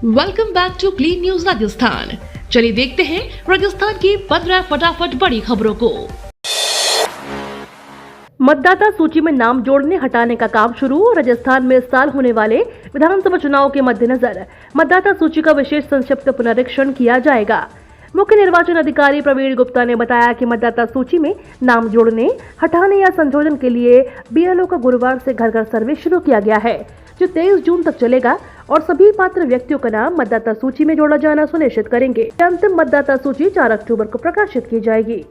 Welcome back to clean news Rajasthan. चलिए देखते हैं राजस्थान की 15 फटाफट बड़ी खबरों को। मतदाता सूची में नाम जोड़ने हटाने का काम शुरू। राजस्थान में इस साल होने वाले विधानसभा चुनाव के मद्देनजर मतदाता सूची का विशेष संक्षिप्त पुनरीक्षण किया जाएगा। मुख्य निर्वाचन अधिकारी प्रवीण गुप्ता ने बताया कि मतदाता सूची में नाम जोड़ने, हटाने या संशोधन के लिए बीएलओ का गुरुवार से घर घर सर्वे शुरू किया गया है, जो 23 जून तक चलेगा और सभी पात्र व्यक्तियों का नाम मतदाता सूची में जोड़ा जाना सुनिश्चित करेंगे। अंतिम मतदाता सूची 4 अक्टूबर को प्रकाशित की जाएगी।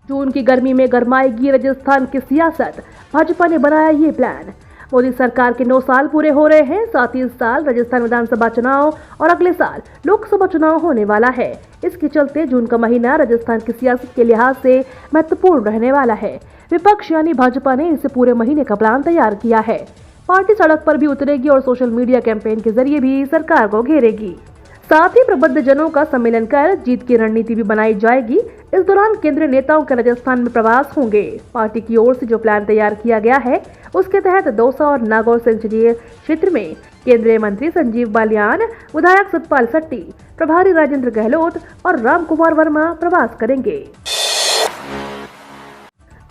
जून की गर्मी में गरमाएगी राजस्थान की सियासत, भाजपा ने बनाया ये प्लान। मोदी सरकार के 9 साल पूरे हो रहे हैं, साथ ही इस साल राजस्थान विधानसभा चुनाव और अगले साल लोकसभा चुनाव होने वाला है। इसके चलते जून का महीना राजस्थान की सियासत के लिहाज से महत्वपूर्ण रहने वाला है। विपक्ष यानी भाजपा ने इसे पूरे महीने का प्लान तैयार किया है। पार्टी सड़क पर भी उतरेगी और सोशल मीडिया कैंपेन के जरिए भी सरकार को घेरेगी। साथ ही प्रबुद्ध जनों का सम्मेलन कर जीत की रणनीति भी बनाई जाएगी। इस दौरान केंद्रीय नेताओं के राजस्थान में प्रवास होंगे। पार्टी की ओर से जो प्लान तैयार किया गया है, उसके तहत दौसा और नागौर संसदीय क्षेत्र में केंद्रीय मंत्री संजीव बालियान, विधायक सतपाल सत्ती, प्रभारी राजेंद्र गहलोत और राम कुमार वर्मा प्रवास करेंगे।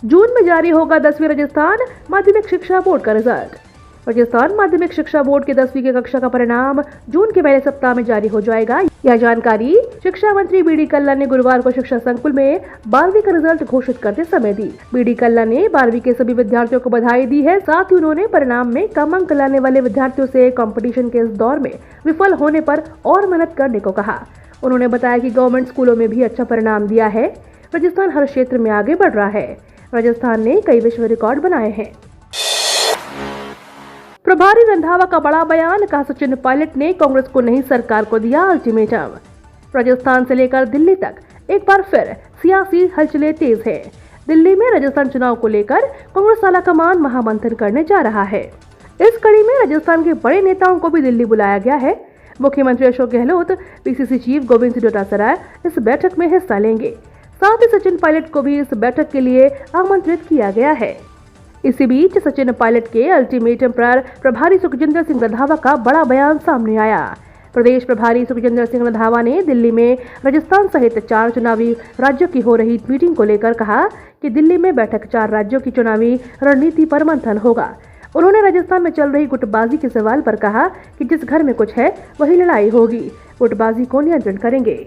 जून में जारी होगा 10वीं राजस्थान माध्यमिक शिक्षा बोर्ड का रिजल्ट। राजस्थान माध्यमिक शिक्षा बोर्ड के 10वीं की कक्षा का परिणाम जून के पहले सप्ताह में जारी हो जाएगा। यह जानकारी शिक्षा मंत्री बीडी कल्ला ने गुरुवार को शिक्षा संकुल में 12वीं का रिजल्ट घोषित करते समय दी। बीडी कल्ला ने 12वीं के सभी विद्यार्थियों को बधाई दी है। साथ ही उन्होंने परिणाम में कम अंक लाने वाले विद्यार्थियों से कंपटीशन के इस दौर में विफल होने पर और मेहनत करने को कहा। उन्होंने बताया कि गवर्नमेंट स्कूलों में भी अच्छा परिणाम दिया है। राजस्थान हर क्षेत्र में आगे बढ़ रहा है। राजस्थान ने कई विश्व रिकॉर्ड बनाए हैं। प्रभारी रंधावा का बड़ा बयान, कहा सचिन पायलट ने कांग्रेस को नहीं सरकार को दिया अल्टीमेटम। राजस्थान से लेकर दिल्ली तक एक बार फिर सियासी हलचलें तेज है। दिल्ली में राजस्थान चुनाव को लेकर कांग्रेस आला कमान महामंथन करने जा रहा है। इस कड़ी में राजस्थान के बड़े नेताओं को भी दिल्ली बुलाया गया है। मुख्यमंत्री अशोक गहलोत, पीसीसी चीफ गोविंद सिंह डोटासरा इस बैठक में हिस्सा लेंगे। साथ ही सचिन पायलट को भी इस बैठक के लिए आमंत्रित किया गया है। इसी बीच सचिन पायलट के अल्टीमेटम पर प्रभारी सुखजिंदर सिंह रंधावा का बड़ा बयान सामने आया। प्रदेश प्रभारी सुखजिंदर सिंह रंधावा ने दिल्ली में राजस्थान सहित 4 चुनावी राज्यों की हो रही मीटिंग को लेकर कहा कि दिल्ली में बैठक 4 राज्यों की चुनावी रणनीति पर मंथन होगा। उन्होंने राजस्थान में चल रही गुटबाजी के सवाल पर कहा कि जिस घर में कुछ है वही लड़ाई होगी, गुटबाजी को नियंत्रण करेंगे।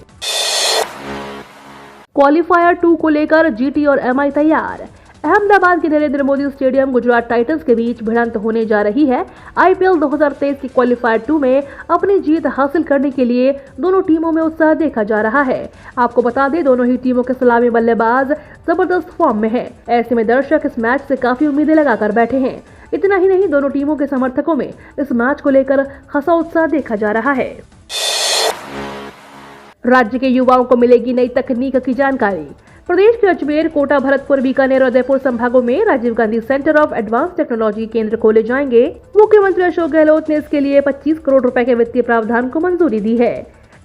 क्वालिफायर 2 को लेकर जीटी और एमआई तैयार। अहमदाबाद के नरेंद्र मोदी स्टेडियम गुजरात टाइटंस के बीच भिड़ंत होने जा रही है। आईपीएल 2023 की क्वालिफायर 2 में अपनी जीत हासिल करने के लिए दोनों टीमों में उत्साह देखा जा रहा है। आपको बता दें, दोनों ही टीमों के सलामी बल्लेबाज जबरदस्त फॉर्म में हैं। ऐसे में दर्शक इस मैच से काफी उम्मीदें लगाकर बैठे हैं। इतना ही नहीं, दोनों टीमों के समर्थकों में इस मैच को लेकर खासा उत्साह देखा जा रहा है। राज्य के युवाओं को मिलेगी नई तकनीक की जानकारी। प्रदेश के अजमेर, कोटा, भरतपुर, बीकानेर और उदयपुर संभागों में Rajiv Gandhi centre of advance technology केंद्र खोले जाएंगे। मुख्यमंत्री अशोक गहलोत ने इसके लिए 25 करोड़ रुपए के वित्तीय प्रावधान को मंजूरी दी है।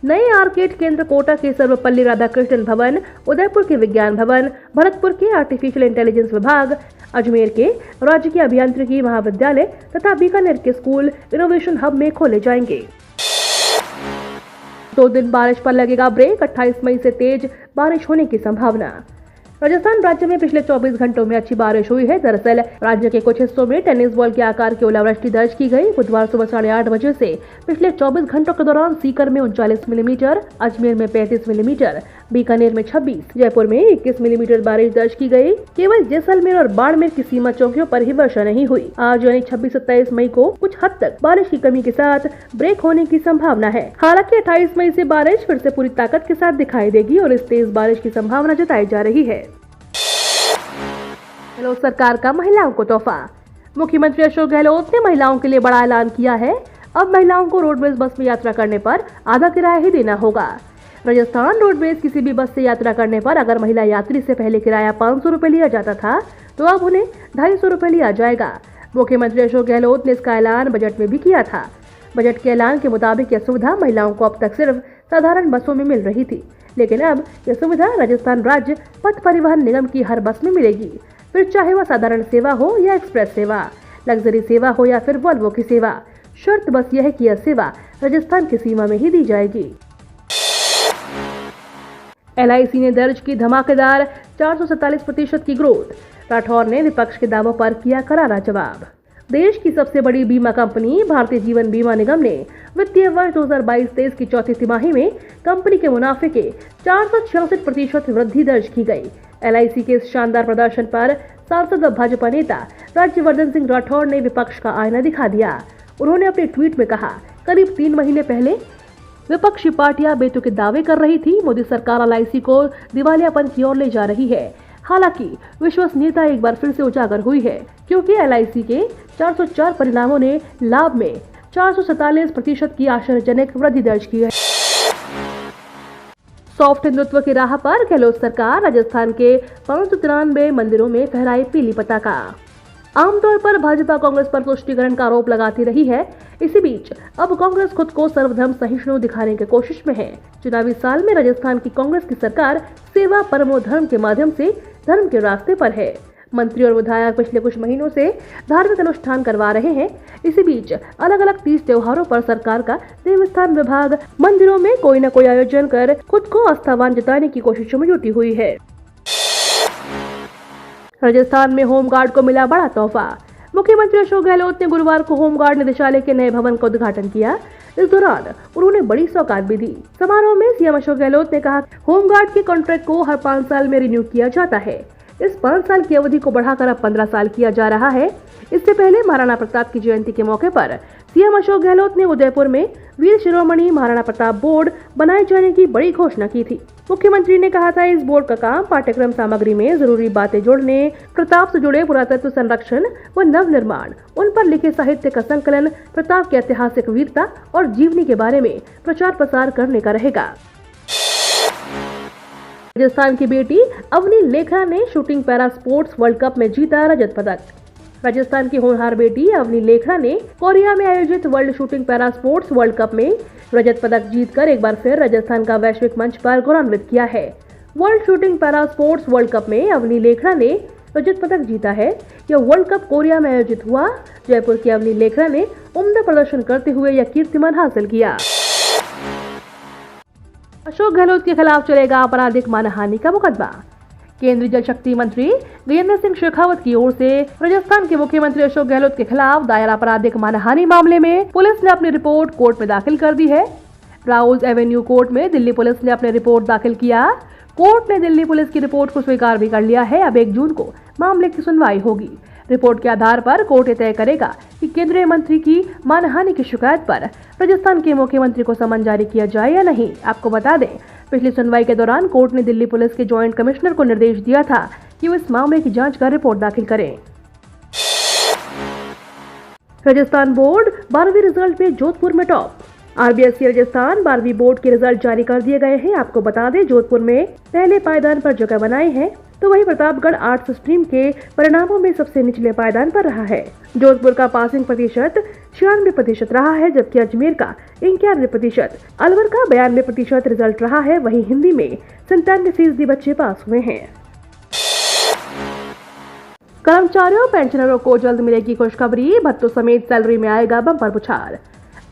नए आर्केड केंद्र कोटा के सर्वपल्ली राधाकृष्णन भवन, उदयपुर के विज्ञान भवन, भरतपुर के आर्टिफिशियल इंटेलिजेंस विभाग, अजमेर के राजकीय अभियांत्रिकी महाविद्यालय तथा बीकानेर के स्कूल इनोवेशन हब में खोले जाएंगे। 2 दिन बारिश पर लगेगा ब्रेक, 28 मई से तेज बारिश होने की संभावना। राजस्थान राज्य में पिछले 24 घंटों में अच्छी बारिश हुई है। दरअसल राज्य के कुछ हिस्सों में टेनिस बॉल के आकार की ओलावृष्टि दर्ज की गई। बुधवार सुबह 8:30 बजे से पिछले 24 घंटों के दौरान सीकर में 39 मिलीमीटर, अजमेर में 35 मिलीमीटर, बीकानेर में 26, जयपुर में 21 मिलीमीटर बारिश दर्ज की गई। केवल जैसलमेर और बाड़मेर की सीमा चौकियों पर ही वर्षा नहीं हुई। आज यानी 26-27 मई को कुछ हद तक बारिश की कमी के साथ ब्रेक होने की संभावना है। हालांकि 28 मई से बारिश फिर से पूरी ताकत के साथ दिखाई देगी और इस तेज बारिश की संभावना जताई जा रही है। गहलोत सरकार का महिलाओं को तोहफा। मुख्यमंत्री अशोक गहलोत ने महिलाओं के लिए बड़ा ऐलान किया है। अब महिलाओं को रोडवेज बस में यात्रा करने पर आधा किराया ही देना होगा। राजस्थान रोडवेज किसी भी बस से यात्रा करने पर अगर महिला यात्री से पहले किराया 500 रुपए लिया जाता था, तो अब उन्हें 250 रुपए लिया जाएगा। मुख्यमंत्री अशोक गहलोत ने इसका ऐलान बजट में भी किया था। बजट के ऐलान के मुताबिक यह सुविधा महिलाओं को अब तक सिर्फ साधारण बसों में मिल रही थी, लेकिन अब यह सुविधा राजस्थान राज्य पथ परिवहन निगम की हर बस में मिलेगी। फिर चाहे वह साधारण सेवा हो या एक्सप्रेस सेवा, लग्जरी सेवा हो या फिर वॉल्वो की सेवा। शर्त बस यह है कि यह सेवा राजस्थान की सीमा में ही दी जाएगी। LIC ने दर्ज की धमाकेदार 447% की ग्रोथ। राठौर ने विपक्ष के दावों पर किया करारा जवाब। देश की सबसे बड़ी बीमा कंपनी भारतीय जीवन बीमा निगम ने वित्तीय वर्ष 2022-23 की चौथी तिमाही में कंपनी के मुनाफे के 466% वृद्धि दर्ज की गई। LIC के इस शानदार प्रदर्शन पर सांसद व भाजपा नेता राज्यवर्धन सिंह राठौर ने विपक्ष का आईना दिखा दिया। उन्होंने अपने ट्वीट में कहा, करीब 3 महीने पहले विपक्षी पार्टियां बेतुके दावे कर रही थी मोदी सरकार LIC को दिवालियापन की ओर ले जा रही है। हालांकि विश्वसनीयता एक बार फिर से उजागर हुई है, क्योंकि LIC के 404 परिणामों ने लाभ में 447% की आश्चर्यजनक वृद्धि दर्ज की है। सॉफ्ट हिंदुत्व की राह पर गहलोत सरकार राजस्थान के 593 मंदिरों में फहराए पीली पताका। आमतौर पर भाजपा कांग्रेस पर तुष्टीकरण का आरोप लगाती रही है। इसी बीच अब कांग्रेस खुद को सर्वधर्म सहिष्णु दिखाने की कोशिश में है। चुनावी साल में राजस्थान की कांग्रेस की सरकार सेवा परमो धर्म के माध्यम से धर्म के रास्ते पर है। मंत्री और विधायक पिछले कुछ महीनों से धार्मिक अनुष्ठान करवा रहे हैं। इसी बीच अलग अलग तीज त्योहारों पर सरकार का देवस्थान विभाग मंदिरों में कोई न कोई आयोजन कर खुद को आस्थावान जताने की कोशिशों में जुटी हुई है। राजस्थान में होमगार्ड को मिला बड़ा तोहफा। मुख्यमंत्री अशोक गहलोत ने गुरुवार को होमगार्ड निदेशालय के नए भवन का उद्घाटन किया। इस दौरान उन्होंने बड़ी सौगात भी दी। समारोह में सीएम अशोक गहलोत ने कहा, होमगार्ड के कॉन्ट्रैक्ट को हर 5 साल में रिन्यू किया जाता है। इस 5 साल की अवधि को बढ़ाकर अब 15 साल किया जा रहा है। इससे पहले महाराणा प्रताप की जयंती के मौके पर सीएम अशोक गहलोत ने उदयपुर में वीर शिरोमणि महाराणा प्रताप बोर्ड बनाए जाने की बड़ी घोषणा की थी। मुख्यमंत्री ने कहा था, इस बोर्ड का काम पाठ्यक्रम सामग्री में जरूरी बातें जोड़ने, प्रताप से जुड़े पुरातत्व संरक्षण व नव निर्माण, उन पर लिखे साहित्य का संकलन, प्रताप की ऐतिहासिक वीरता और जीवनी के बारे में प्रचार प्रसार करने का रहेगा। राजस्थान की बेटी अवनी लेखरा ने shooting para sports world cup में जीता रजत पदक। राजस्थान की होनहार बेटी अवनी लेखरा ने कोरिया में आयोजित world shooting para sports world cup में रजत पदक जीतकर एक बार फिर राजस्थान का वैश्विक मंच पर गौरवान्वित किया है। World shooting para sports world cup में अवनी लेखरा ने रजत पदक जीता है। यह वर्ल्ड कप कोरिया में आयोजित हुआ। जयपुर की अवनी लेखरा ने उम्दा प्रदर्शन करते हुए यह कीर्तिमान हासिल किया। अशोक गहलोत के खिलाफ चलेगा आपराधिक मानहानि का मुकदमा। केंद्रीय जल शक्ति मंत्री गजेंद्र सिंह शेखावत की ओर से राजस्थान के मुख्यमंत्री अशोक गहलोत के खिलाफ दायर आपराधिक मानहानि मामले में पुलिस ने अपनी रिपोर्ट कोर्ट में दाखिल कर दी है। राउज एवेन्यू कोर्ट में दिल्ली पुलिस ने अपनी रिपोर्ट दाखिल किया। कोर्ट ने दिल्ली पुलिस की रिपोर्ट को स्वीकार भी कर लिया है। अब 1 जून को मामले की सुनवाई होगी। रिपोर्ट के आधार पर कोर्ट तय करेगा कि केंद्रीय मंत्री की मानहानि की शिकायत पर राजस्थान के मुख्यमंत्री को समन जारी किया जाए या नहीं। आपको बता दें, पिछली सुनवाई के दौरान कोर्ट ने दिल्ली पुलिस के जॉइंट कमिश्नर को निर्देश दिया था कि वो इस मामले की जांच कर रिपोर्ट दाखिल करें। राजस्थान बोर्ड 12वीं रिजल्ट में जोधपुर में टॉप। RBSE राजस्थान 12वीं बोर्ड के रिजल्ट जारी कर दिए गए हैं। आपको बता दें, जोधपुर में पहले पायदान पर जगह बनाई है, तो वहीं प्रतापगढ़ आर्ट्स स्ट्रीम के परिणामों में सबसे निचले पायदान पर रहा है। जोधपुर का पासिंग प्रतिशत 96% रहा है, जबकि अजमेर का 91%, अलवर का 92% रिजल्ट रहा है। वहीं हिंदी में 97% बच्चे पास हुए हैं। कर्मचारियों और पेंशनरों को जल्द मिलेगी खुशखबरी। भत्तों समेत सैलरी में आएगा बम्पर उछाल।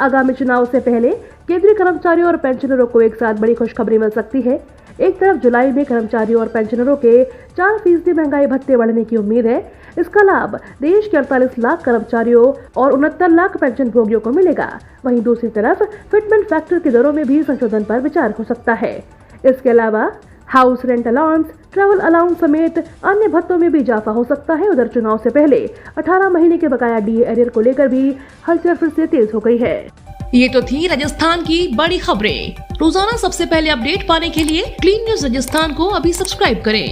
आगामी चुनाव से पहले केंद्रीय कर्मचारियों और पेंशनरों को एक साथ बड़ी खुशखबरी मिल सकती है। एक तरफ जुलाई में कर्मचारियों और पेंशनरों के 4% महंगाई भत्ते बढ़ने की उम्मीद है। इसका लाभ देश के 48 लाख कर्मचारियों और 69 लाख पेंशन भोगियों को मिलेगा। वहीं दूसरी तरफ फिटमेंट फैक्टर की दरों में भी संशोधन पर विचार हो सकता है। इसके अलावा house rent allowance, travel allowance समेत अन्य भत्तों में भी इजाफा हो सकता है। उधर चुनाव से पहले 18 महीने के बकाया DA एरियर को लेकर भी हलचल फिर से तेज हो गई है। ये तो थी राजस्थान की बड़ी खबरें। रोजाना सबसे पहले अपडेट पाने के लिए क्लीन न्यूज राजस्थान को अभी सब्सक्राइब करें।